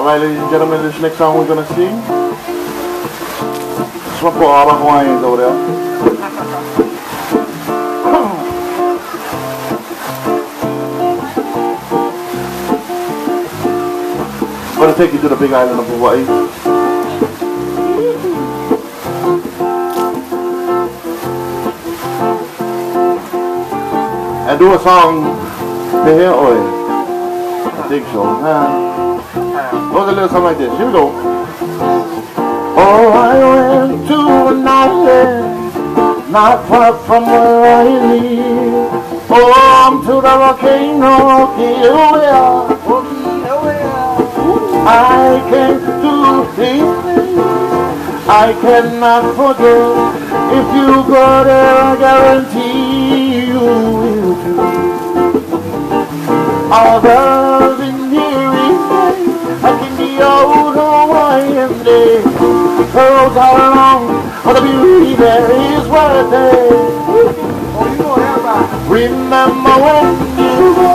Alright, ladies and gentlemen, this next song we're gonna sing. This one for all our Hawaiians over there. I'm gonna take you to the big island of Hawaii. And do a song to hear, I think so. Goes a little something like this. Here we go. Oh, I went to an island not far from where I live. Oh, I'm to the volcano, Kilauea. I can't do things I cannot forget. If you go there, I guarantee you will too. Others in here I can be old Hawaiian day. Girls are long, but the beauty there is worth it. Remember when you go,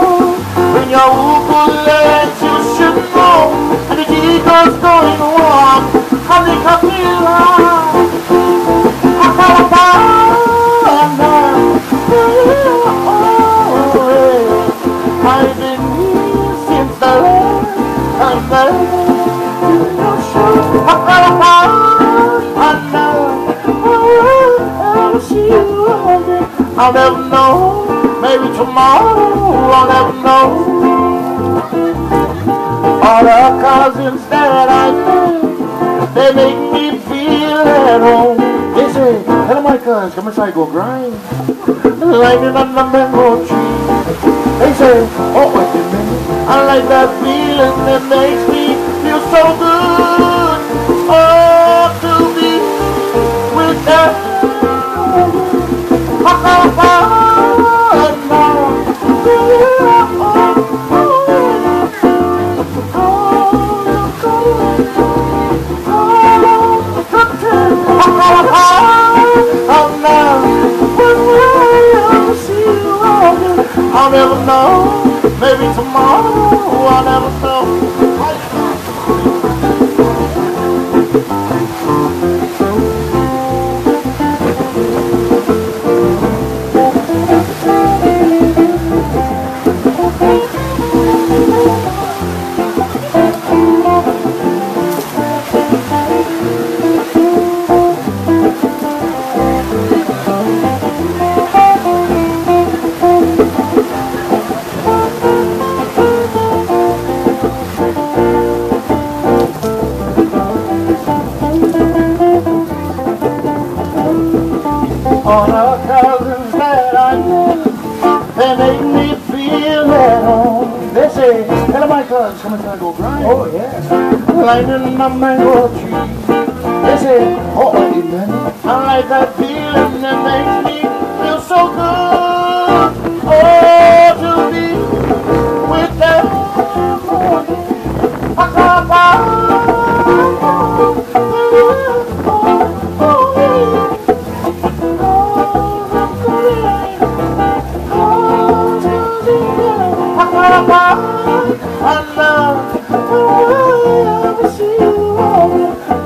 when your ukulele you should know, and the eagle's going warm, honey kapila. I've been here since the last time. I'll never know, maybe tomorrow I'll never know. All the cousins that I met, they make me feel at home. They say, hello my cousins, come inside, go grind. Lighting on the mango tree. They say, oh wait a minute, I like that feeling that makes me feel so good. Oh, to be with them. I'll never know, maybe tomorrow I'll never know. All the cousins that I know, they make me feel at home. They say, hello my cousins, come inside, go grind. Oh yeah. Lighting my mango tree. They say, oh wait a minute, I like that feeling that makes me feel so good. Oh, to be with them.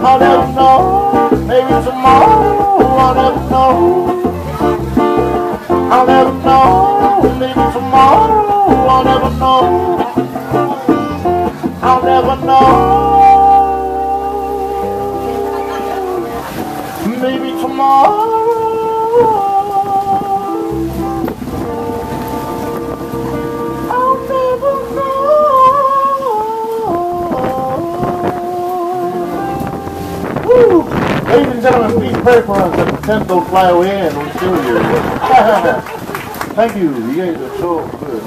I'll never know, maybe tomorrow I'll never know. I'll never know, maybe tomorrow I'll never know. I'll never know, maybe tomorrow I'll never know. Ladies and gentlemen, please pray for us that the tent don't fly away and we're still here. Thank you. You guys are so good.